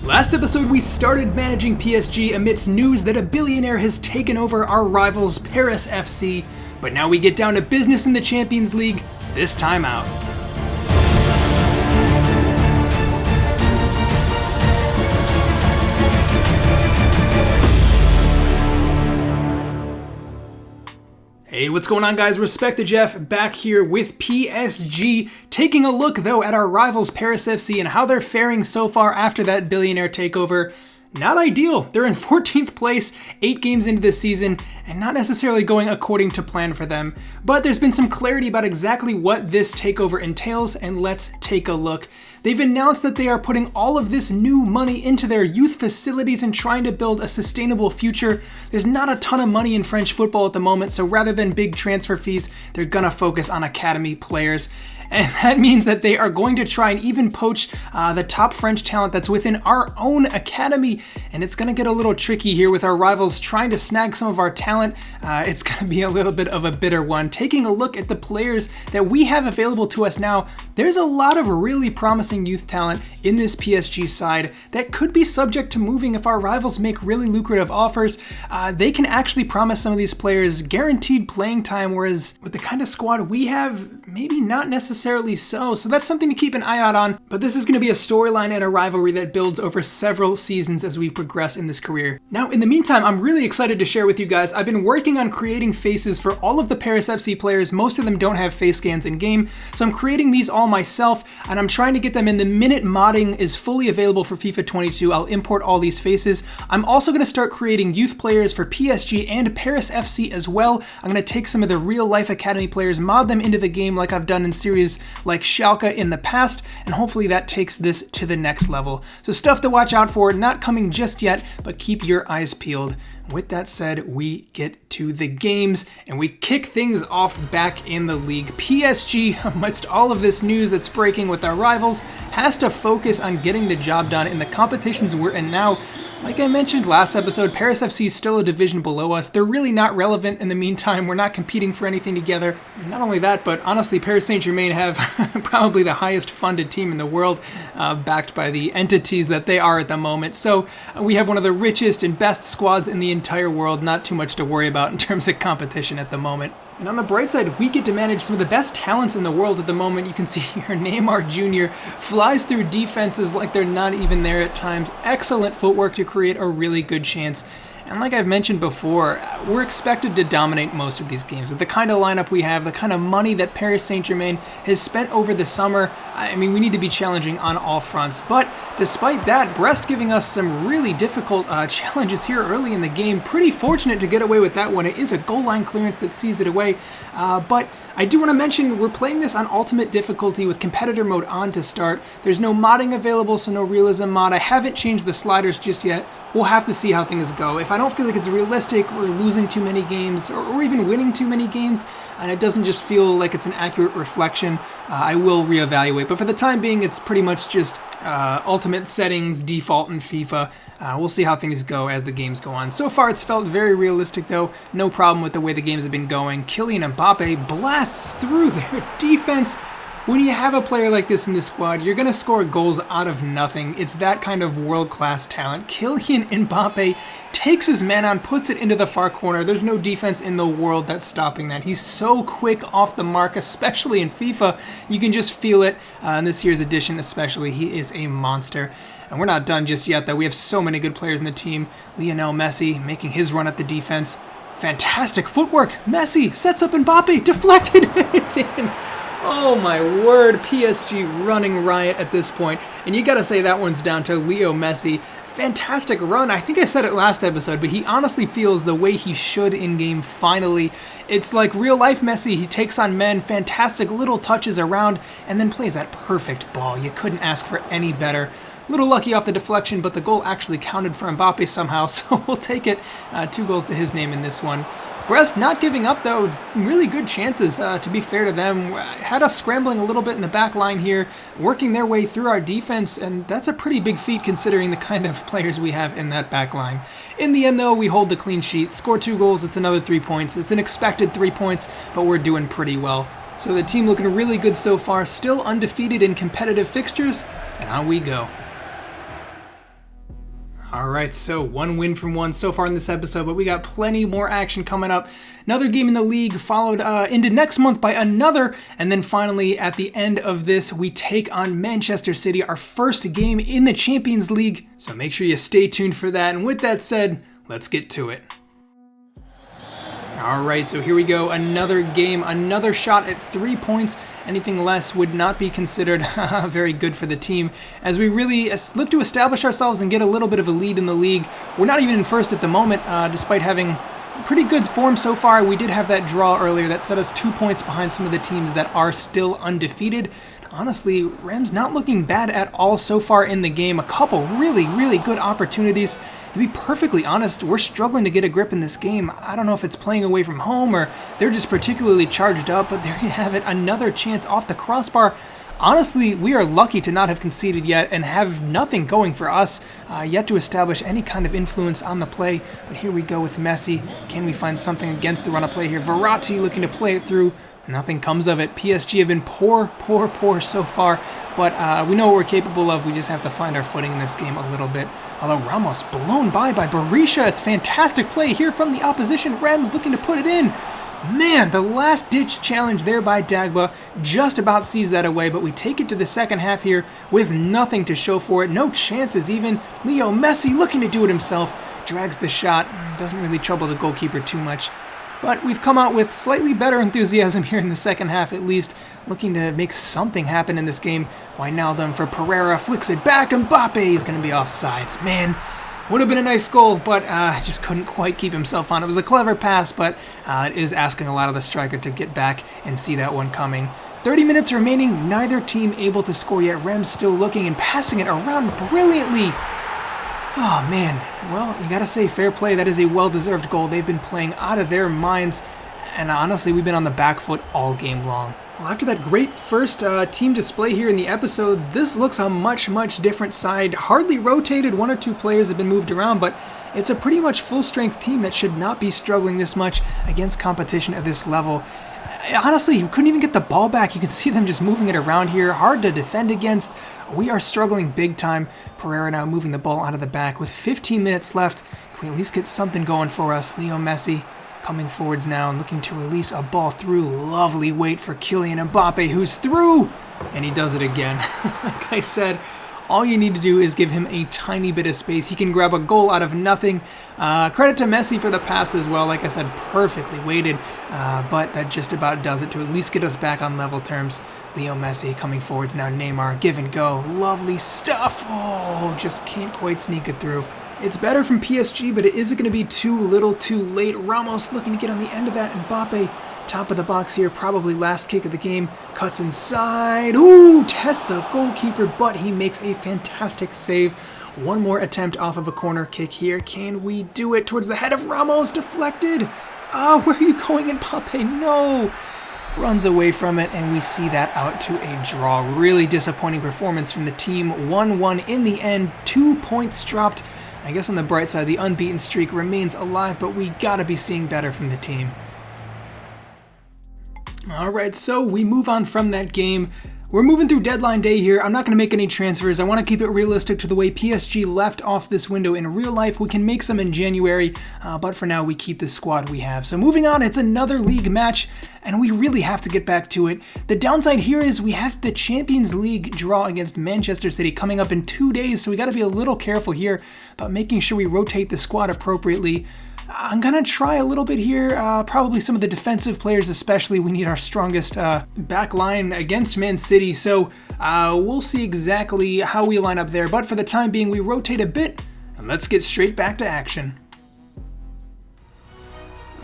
Last episode we started managing PSG amidst news that a billionaire has taken over our rivals Paris FC, but now we get down to business in the Champions League, this time out. Hey, what's going on, guys? Respect to Jeff, back here with PSG, taking a look though at our rivals Paris FC and how they're faring so far after that billionaire takeover. Not ideal. They're in 14th place, 8 games into this season, and not necessarily going according to plan for them. But there's been some clarity about exactly what this takeover entails, and let's take a look. They've announced that they are putting all of this new money into their youth facilities and trying to build a sustainable future. There's not a ton of money in French football at the moment, so rather than big transfer fees, they're gonna focus on academy players. And that means that they are going to try and even poach the top French talent that's within our own academy. And it's going to get a little tricky here with our rivals trying to snag some of our talent. It's going to be a little bit of a bitter one. Taking a look at the players that we have available to us now, there's a lot of really promising youth talent in this PSG side that could be subject to moving if our rivals make really lucrative offers. They can actually promise some of these players guaranteed playing time, whereas with the kind of squad we have, maybe not necessarily so. So that's something to keep an eye out on. But this is going to be a storyline and a rivalry that builds over several seasons as we progress in this career. Now, in the meantime, I'm really excited to share with you guys, I've been working on creating faces for all of the Paris FC players. Most of them don't have face scans in game, so I'm creating these all myself, and I'm trying to get them in the minute modding is fully available for FIFA 22. I'll import all these faces. I'm also going to start creating youth players for PSG and Paris FC as well. I'm going to take some of the real life academy players, mod them into the game like I've done in series like Schalke in the past, and hopefully that takes this to the next level. So stuff to watch out for, not coming just yet, but keep your eyes peeled. With that said, we get to the games and we kick things off back in the league. PSG, amidst all of this news that's breaking with our rivals, has to focus on getting the job done in the competitions we're in now. Like I mentioned last episode, Paris FC is still a division below us. They're really not relevant in the meantime. We're not competing for anything together. Not only that, but honestly, Paris Saint-Germain have probably the highest funded team in the world, backed by the entities that they are at the moment. So we have one of the richest and best squads in the entire world. Not too much to worry about in terms of competition at the moment. And on the bright side, we get to manage some of the best talents in the world at the moment. You can see here, Neymar Jr. flies through defenses like they're not even there at times. Excellent footwork to create a really good chance. And like I've mentioned before, we're expected to dominate most of these games. With the kind of lineup we have, the kind of money that Paris Saint-Germain has spent over the summer, I mean, we need to be challenging on all fronts. But despite that, Brest giving us some really difficult challenges here early in the game. Pretty fortunate to get away with that one. It is a goal line clearance that sees it away. But I do want to mention we're playing this on ultimate difficulty with competitor mode on to start. There's no modding available, so no realism mod. I haven't changed the sliders just yet. We'll have to see how things go. If I don't feel like it's realistic, or losing too many games, or even winning too many games, and it doesn't just feel like it's an accurate reflection, I will reevaluate. But for the time being, it's pretty much just ultimate settings, default in FIFA. We'll see how things go as the games go on. So far, it's felt very realistic, though. No problem with the way the games have been going. Kylian Mbappe blasts through their defense. When you have a player like this in the squad, you're going to score goals out of nothing. It's that kind of world-class talent. Kylian Mbappe takes his man on, puts it into the far corner. There's no defense in the world that's stopping that. He's so quick off the mark, especially in FIFA. You can just feel it in this year's edition especially. He is a monster. And we're not done just yet, though. We have so many good players in the team. Lionel Messi making his run at the defense. Fantastic footwork. Messi sets up Mbappe. Deflected. It's in. Oh my word, PSG running riot at this point. And you gotta say that one's down to Leo Messi. Fantastic run. I think I said it last episode, but he honestly feels the way he should in-game finally. It's like real-life Messi. He takes on men, fantastic little touches around, and then plays that perfect ball. You couldn't ask for any better. A little lucky off the deflection, but the goal actually counted for Mbappe somehow, so we'll take it. 2 goals to his name in this one. Brest not giving up, though. Really good chances, to be fair to them. Had us scrambling a little bit in the back line here, working their way through our defense, and that's a pretty big feat considering the kind of players we have in that back line. In the end, though, we hold the clean sheet. Score 2 goals, it's another 3 points. It's an expected 3 points, but we're doing pretty well. So the team looking really good so far, still undefeated in competitive fixtures, and on we go. All right, so one win from one so far in this episode, but we got plenty more action coming up. Another game in the league, followed into next month by another, and then finally at the end of this, we take on Manchester City, our first game in the Champions League. So make sure you stay tuned for that. And with that said, let's get to it. All right, so here we go. Another game, another shot at 3 points. Anything less would not be considered very good for the team, as we really look to establish ourselves and get a little bit of a lead in the league. We're not even in first at the moment, despite having pretty good form so far. We did have that draw earlier that set us 2 points behind some of the teams that are still undefeated. Honestly, Rams not looking bad at all so far in the game. A couple really good opportunities. To be perfectly honest, we're struggling to get a grip in this game. I don't know if it's playing away from home or they're just particularly charged up, but there you have it, another chance off the crossbar. Honestly, we are lucky to not have conceded yet and have nothing going for us, yet to establish any kind of influence on the play. But here we go with Messi. Can we find something against the run of play here? Verratti looking to play it through. Nothing comes of it. PSG have been poor so far, but we know what we're capable of. We just have to find our footing in this game a little bit. Although Ramos blown by Berisha. It's fantastic play here from the opposition. Rams looking to put it in. Man, the last-ditch challenge there by Dagba just about sees that away, but we take it to the second half here with nothing to show for it. No chances even. Leo Messi looking to do it himself. Drags the shot. Doesn't really trouble the goalkeeper too much. But we've come out with slightly better enthusiasm here in the second half at least, looking to make something happen in this game. Wijnaldum for Pereira, flicks it back, Mbappe is going to be offsides. Man, would have been a nice goal, but just couldn't quite keep himself on. It was a clever pass, but it is asking a lot of the striker to get back and see that one coming. 30 minutes remaining, neither team able to score yet. Rams still looking and passing it around brilliantly. Oh man, well, you gotta say fair play. That is a well-deserved goal. They've been playing out of their minds, and honestly, we've been on the back foot all game long. Well, after that great first team display here in the episode, this looks a much different side. Hardly rotated, 1 or 2 players have been moved around, but it's a pretty much full-strength team that should not be struggling this much against competition at this level. Honestly, you couldn't even get the ball back. You can see them just moving it around here. Hard to defend against. We are struggling big time. Pereira now moving the ball out of the back with 15 minutes left. Can we at least get something going for us? Leo Messi coming forwards now and looking to release a ball through. Lovely wait for Kylian Mbappe, who's through. And he does it again. Like I said, all you need to do is give him a tiny bit of space. He can grab a goal out of nothing. Credit to Messi for the pass as well. Like I said, perfectly weighted, but that just about does it to at least get us back on level terms. Leo Messi coming forwards now. Neymar, give and go. Lovely stuff. Oh, just can't quite sneak it through. It's better from PSG, but it isn't going to be too little too late. Ramos looking to get on the end of that. Mbappe, top of the box here, probably last kick of the game. Cuts inside. Ooh, tests the goalkeeper, but he makes a fantastic save. One more attempt off of a corner kick here. Can we do it? Towards the head of Ramos, deflected. Oh, where are you going, Mbappe? No. Runs away from it, and we see that out to a draw. Really disappointing performance from the team. 1-1 in the end. 2 points dropped. I guess on the bright side, the unbeaten streak remains alive, but we gotta be seeing better from the team. Alright, so we move on from that game. We're moving through deadline day here. I'm not going to make any transfers. I want to keep it realistic to the way PSG left off this window in real life. We can make some in January, but for now we keep the squad we have. So moving on, it's another league match, and we really have to get back to it. The downside here is we have the Champions League draw against Manchester City coming up in 2 days, so we got to be a little careful here about making sure we rotate the squad appropriately. I'm going to try a little bit here, probably some of the defensive players especially. We need our strongest back line against Man City, so we'll see exactly how we line up there. But for the time being, we rotate a bit, and let's get straight back to action.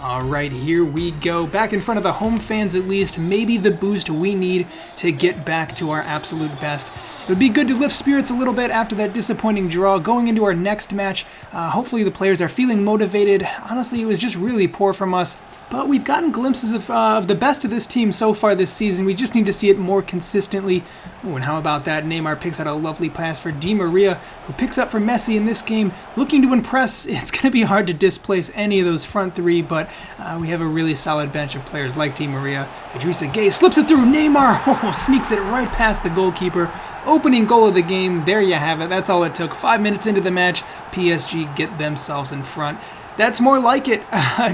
All right, here we go. Back in front of the home fans at least, maybe the boost we need to get back to our absolute best. It would be good to lift spirits a little bit after that disappointing draw. Going into our next match, hopefully the players are feeling motivated. Honestly, it was just really poor from us. But we've gotten glimpses of the best of this team so far this season. We just need to see it more consistently. Ooh, and how about that? Neymar picks out a lovely pass for Di Maria, who picks up for Messi in this game. Looking to impress. It's going to be hard to displace any of those front three, but we have a really solid bench of players like Di Maria. Idrissa Gueye slips it through. Neymar sneaks it right past the goalkeeper. Opening goal of the game, there you have it. That's all it took. 5 minutes into the match, PSG get themselves in front. That's more like it.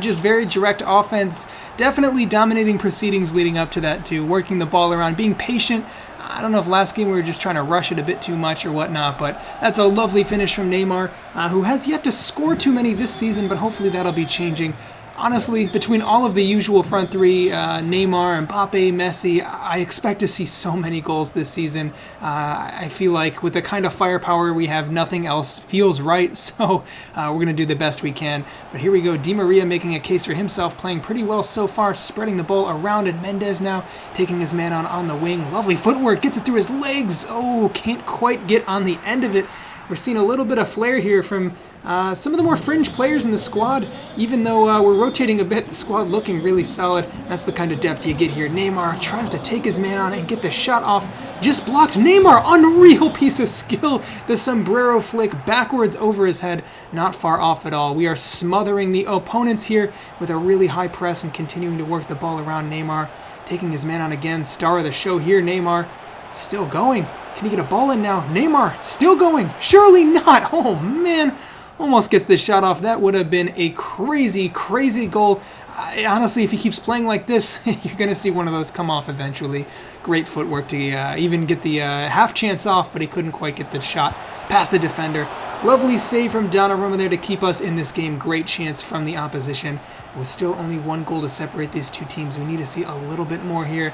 Just very direct offense. Definitely dominating proceedings leading up to that too. Working the ball around, being patient. I don't know if last game we were just trying to rush it a bit too much or whatnot, but that's a lovely finish from Neymar, who has yet to score too many this season, but hopefully that'll be changing. Honestly, between all of the usual front three, Neymar, Mbappe, Messi, I expect to see so many goals this season. I feel like with the kind of firepower we have, nothing else feels right, so we're going to do the best we can. But here we go, Di Maria making a case for himself, playing pretty well so far, spreading the ball around, and Mendes now taking his man on the wing. Lovely footwork, gets it through his legs. Oh, can't quite get on the end of it. We're seeing a little bit of flair here from some of the more fringe players in the squad. Even though we're rotating a bit, the squad looking really solid. That's the kind of depth you get here. Neymar tries to take his man on and get the shot off. Just blocked. Neymar, unreal piece of skill. The sombrero flick backwards over his head. Not far off at all. We are smothering the opponents here with a really high press and continuing to work the ball around. Neymar taking his man on again. Star of the show here, Neymar. Still going. Can he get a ball in now? Neymar, still going. Surely not. Oh, man. Almost gets the shot off. That would have been a crazy, crazy goal. Honestly, if he keeps playing like this, you're going to see one of those come off eventually. Great footwork to even get the half chance off, but he couldn't quite get the shot past the defender. Lovely save from Donnarumma there to keep us in this game. Great chance from the opposition. With still only one goal to separate these two teams, we need to see a little bit more here.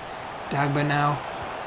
Dagba now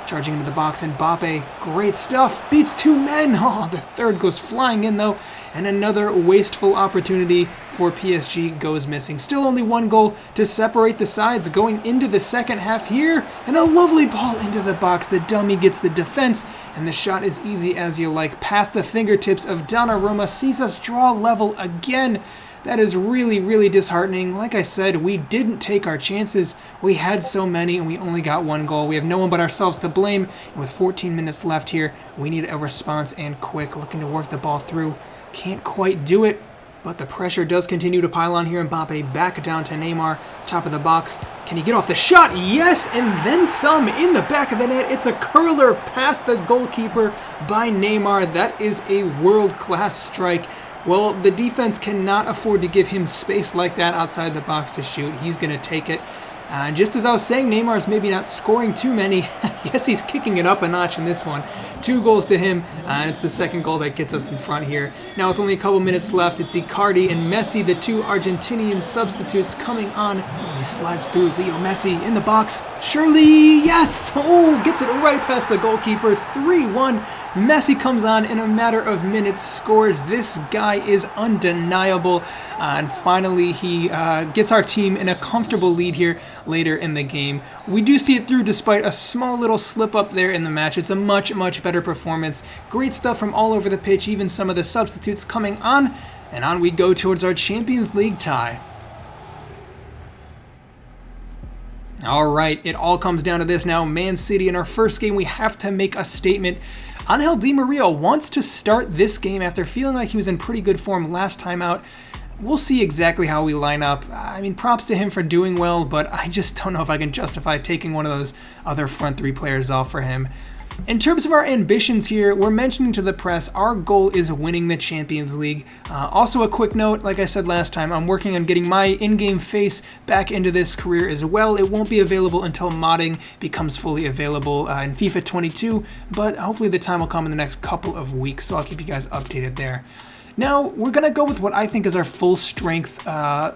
charging into the box, and Mbappe, great stuff, beats two men. Oh, the third goes flying in though, and another wasteful opportunity for PSG goes missing. Still only one goal to separate the sides going into the second half here, and a lovely ball into the box. The dummy gets the defense, and the shot is easy as you like. Past the fingertips of Donnarumma, sees us draw level again. That is really, really disheartening. Like I said, we didn't take our chances. We had so many and we only got one goal. We have no one but ourselves to blame. And with 14 minutes left here, we need a response and quick. Looking to work the ball through. Can't quite do it, but the pressure does continue to pile on here. Mbappe back down to Neymar, top of the box. Can he get off the shot? Yes, and then some in the back of the net. It's a curler past the goalkeeper by Neymar. That is a world-class strike. Well, the defense cannot afford to give him space like that outside the box to shoot. He's going to take it. Just as I was saying, Neymar's maybe not scoring too many. Yes, he's kicking it up a notch in this one. 2 goals to him, and it's the second goal that gets us in front here. Now with only a couple minutes left, it's Icardi and Messi, the two Argentinian substitutes, coming on. And he slides through Leo Messi in the box. Surely, yes! Oh, gets it right past the goalkeeper. 3-1. Messi comes on in a matter of minutes, scores. This guy is undeniable. And finally, he gets our team in a comfortable lead here later in the game. We do see it through despite a small little slip up there in the match. It's a much, much better performance. Great stuff from all over the pitch, even some of the substitutes coming on. And on we go towards our Champions League tie. All right, it all comes down to this now. Man City, in our first game, we have to make a statement. Angel Di Maria wants to start this game after feeling like he was in pretty good form last time out. We'll see exactly how we line up. I mean, props to him for doing well, but I just don't know if I can justify taking one of those other front 3 players off for him. In terms of our ambitions here, we're mentioning to the press our goal is winning the Champions League. Also a quick note, like I said last time, I'm working on getting my in-game face back into this career as well. It won't be available until modding becomes fully available in FIFA 22, but hopefully the time will come in the next couple of weeks, so I'll keep you guys updated there. Now, we're going to go with what I think is our full strength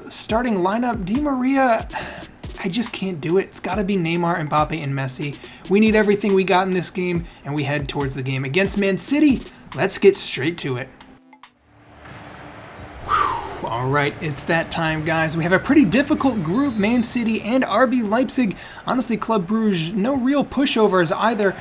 starting lineup. Di Maria, I just can't do it. It's got to be Neymar, Mbappe, and Messi. We need everything we got in this game, and we head towards the game against Man City. Let's get straight to it. All right, it's that time, guys. We have a pretty difficult group, Man City and RB Leipzig. Honestly, Club Brugge, no real pushovers either.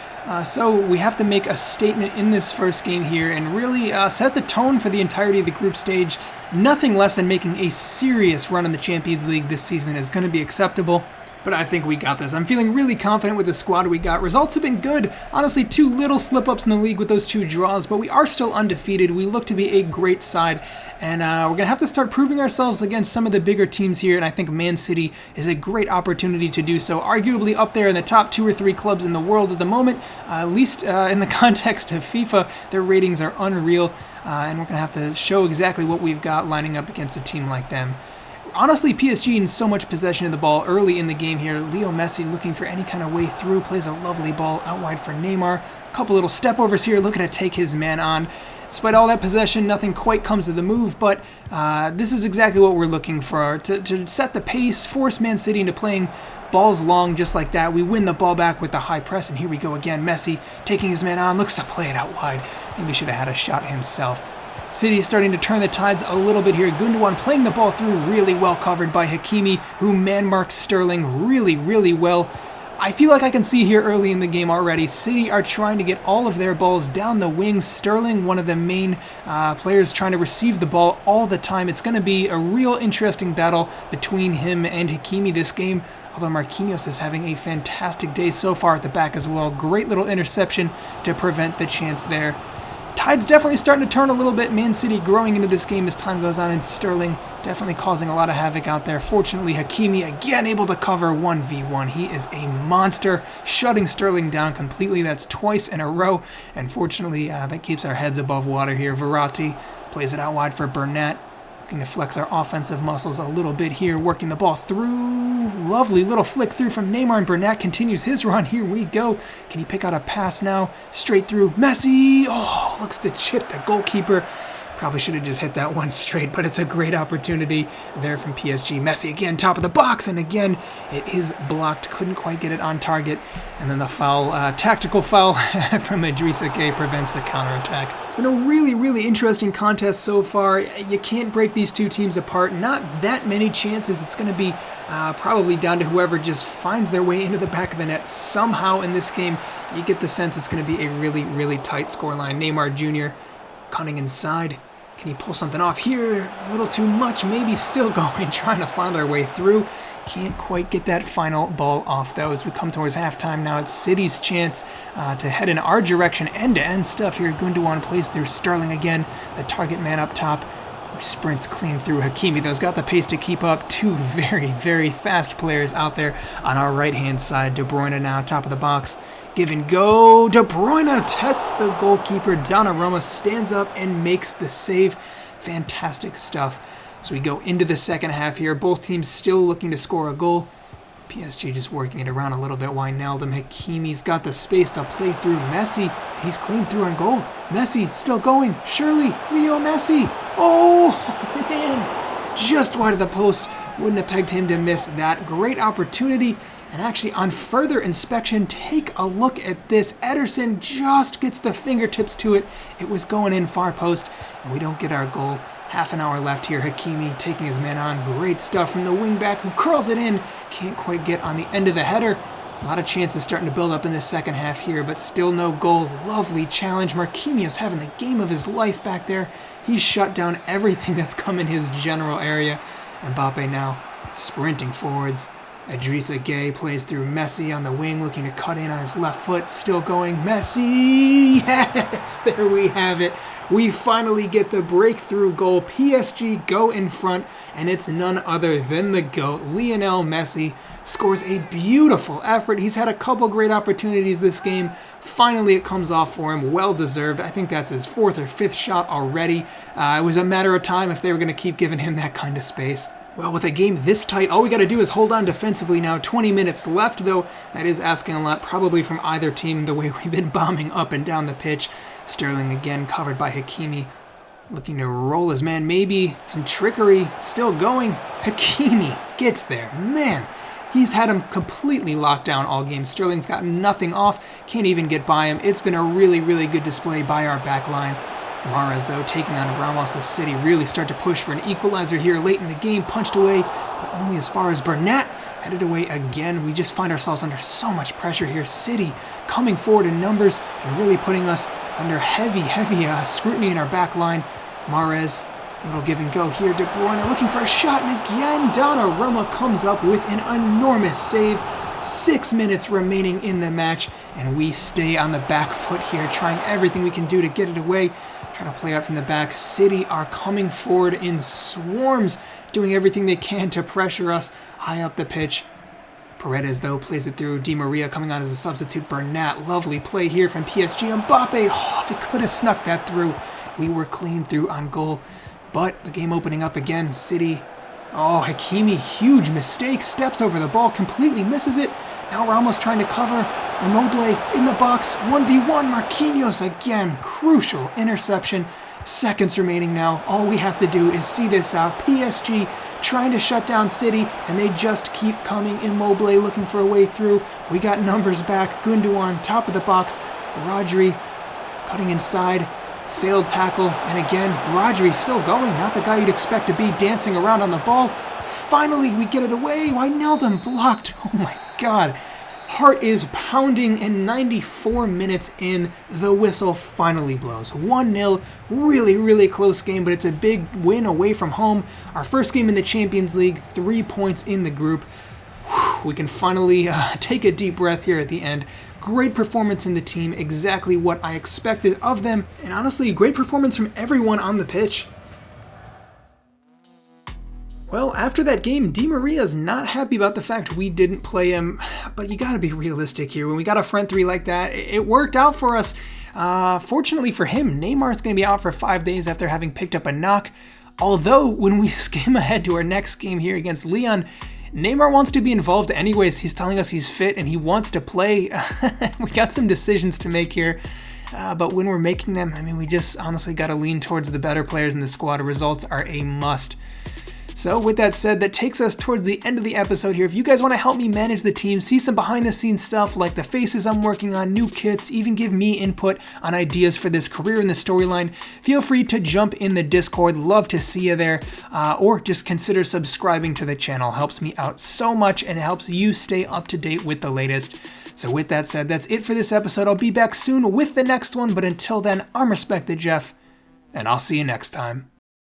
So we have to make a statement in this first game here and really set the tone for the entirety of the group stage. Nothing less than making a serious run in the Champions League this season is going to be acceptable. but I think we got this. I'm feeling really confident with the squad we got. Results have been good. Honestly, 2 little slip-ups in the league with those 2 draws, but we are still undefeated. We look to be a great side, and we're going to have to start proving ourselves against some of the bigger teams here, and I think Man City is a great opportunity to do so. Arguably up there in the top 2 or 3 clubs in the world at the moment, at least in the context of FIFA. Their ratings are unreal, and we're going to have to show exactly what we've got lining up against a team like them. Honestly, PSG in so much possession of the ball early in the game here. Leo Messi looking for any kind of way through, plays a lovely ball out wide for Neymar. A couple little step overs here, looking to take his man on. Despite all that possession, nothing quite comes to the move, but this is exactly what we're looking for. To set the pace, force Man City into playing balls long just like that. We win the ball back with the high press, and here we go again. Messi taking his man on, looks to play it out wide. Maybe should have had a shot himself. City starting to turn the tides a little bit here. Gundogan playing the ball through, really well covered by Hakimi, who man-marks Sterling really, really well. I feel like I can see here early in the game already, City are trying to get all of their balls down the wings. Sterling, one of the main players trying to receive the ball all the time. It's going to be a real interesting battle between him and Hakimi this game, although Marquinhos is having a fantastic day so far at the back as well. Great little interception to prevent the chance there. Tide's definitely starting to turn a little bit. Man City growing into this game as time goes on, and Sterling definitely causing a lot of havoc out there. Fortunately, Hakimi again able to cover 1v1. He is a monster, shutting Sterling down completely. That's twice in a row, and fortunately that keeps our heads above water here. Verratti plays it out wide for Burnett. Looking to flex our offensive muscles a little bit here, working the ball through. Lovely little flick through from Neymar, and Burnett continues his run. Here we go. Can he pick out a pass now? Straight through. Messi! Oh, looks to chip the goalkeeper. Probably should have just hit that one straight, but it's a great opportunity there from PSG. Messi again, top of the box, and again, it is blocked. Couldn't quite get it on target. And then the foul, tactical foul from Idrissa Gueye prevents the counterattack. It's been a really, really interesting contest so far. You can't break these 2 teams apart. Not that many chances. It's going to be probably down to whoever just finds their way into the back of the net somehow in this game. You get the sense it's going to be a really, really tight scoreline. Neymar Jr. cutting inside. Can he pull something off here? A little too much, maybe still going, trying to find our way through. Can't quite get that final ball off though. As we come towards halftime now, it's City's chance to head in our direction. End-to-end stuff here. Gundogan plays through Sterling again. The target man up top. He sprints clean through Hakimi, though. He's got the pace to keep up. 2 very, very fast players out there on our right-hand side. De Bruyne now, top of the box. Give and go. De Bruyne tests the goalkeeper. Donnarumma stands up and makes the save. Fantastic stuff. So we go into the second half here. Both teams still looking to score a goal. PSG just working it around a little bit. Wijnaldum, Hakimi's got the space to play through Messi. He's clean through on goal. Messi still going. Surely, Leo Messi. Oh, man. Just wide of the post. Wouldn't have pegged him to miss that. Great opportunity. And actually, on further inspection, take a look at this. Ederson just gets the fingertips to it. It was going in far post, and we don't get our goal. Half an hour left here. Hakimi taking his man on. Great stuff from the wingback who curls it in. Can't quite get on the end of the header. A lot of chances starting to build up in the second half here, but still no goal. Lovely challenge. Marquinhos having the game of his life back there. He's shut down everything that's come in his general area. Mbappe now sprinting forwards. Idrissa Gueye plays through Messi on the wing, looking to cut in on his left foot. Still going. Messi! Yes! There we have it. We finally get the breakthrough goal. PSG go in front, and it's none other than the GOAT. Lionel Messi scores a beautiful effort. He's had a couple great opportunities this game. Finally, it comes off for him. Well-deserved. I think that's his 4th or 5th shot already. It was a matter of time if they were going to keep giving him that kind of space. Well, with a game this tight, all we got to do is hold on defensively now. 20 minutes left, though. That is asking a lot, probably from either team, the way we've been bombing up and down the pitch. Sterling again covered by Hakimi. Looking to roll his man. Maybe some trickery. Still going. Hakimi gets there. Man, he's had him completely locked down all game. Sterling's got nothing off. Can't even get by him. It's been a really, really good display by our back line. Mahrez, though, taking on Ramos' City, really start to push for an equalizer here late in the game. Punched away, but only as far as Burnett. Headed away again. We just find ourselves under so much pressure here. City coming forward in numbers and really putting us under heavy, heavy scrutiny in our back line. Mahrez, Gundogan, Hakimi, Sterling, Messi. Still going. Messi! Oh, looks to chip the goalkeeper. Probably should have just hit that one straight, but it's a great opportunity there from PSG. Little give and go here. De Bruyne looking for a shot, and again Donnarumma comes up with an enormous save. 6 minutes remaining in the match, and we stay on the back foot here, trying everything we can do to get it away. Trying to play out from the back. City are coming forward in swarms, doing everything they can to pressure us high up the pitch. Paredes, though, plays it through. Di Maria coming on as a substitute. Bernat, lovely play here from PSG. Mbappe, oh, if he could have snuck that through. We were clean through on goal. But the game opening up again. City, oh, Hakimi, huge mistake. Steps over the ball, completely misses it. Now Ramos trying to cover. Immobile in the box. 1v1, Marquinhos again. Crucial interception. Seconds remaining now. All we have to do is see this out. PSG trying to shut down City, and they just keep coming. Immobile looking for a way through. We got numbers back. Gundogan, top of the box. Rodri cutting inside. Failed tackle, and again, Rodri still going. Not the guy you'd expect to be dancing around on the ball. Finally, we get it away. Wijnaldum blocked. Oh my God. Heart is pounding, and 94 minutes in, the whistle finally blows. 1-0, really close game, but it's a big win away from home. Our first game in the Champions League, 3 points in the group. We can finally take a deep breath here at the end. Great performance in the team, exactly what I expected of them, and honestly, great performance from everyone on the pitch. Well, after that game, Di Maria's not happy about the fact we didn't play him, but you gotta be realistic here. When we got a front three like that, it worked out for us. Fortunately for him, Neymar's gonna be out for 5 days after having picked up a knock. Although, when we skim ahead to our next game here against Lyon, Neymar wants to be involved anyways. He's telling us he's fit and he wants to play. We got some decisions to make here, but when we're making them, I mean, we just honestly got to lean towards the better players in the squad. Results are a must. So with that said, that takes us towards the end of the episode here. If you guys want to help me manage the team, see some behind the scenes stuff like the faces I'm working on, new kits, even give me input on ideas for this career in the storyline, feel free to jump in the Discord. Love to see you there. Or just consider subscribing to the channel. Helps me out so much and it helps you stay up to date with the latest. So with that said, that's it for this episode. I'll be back soon with the next one, but until then, I'm Respected Jeff, and I'll see you next time.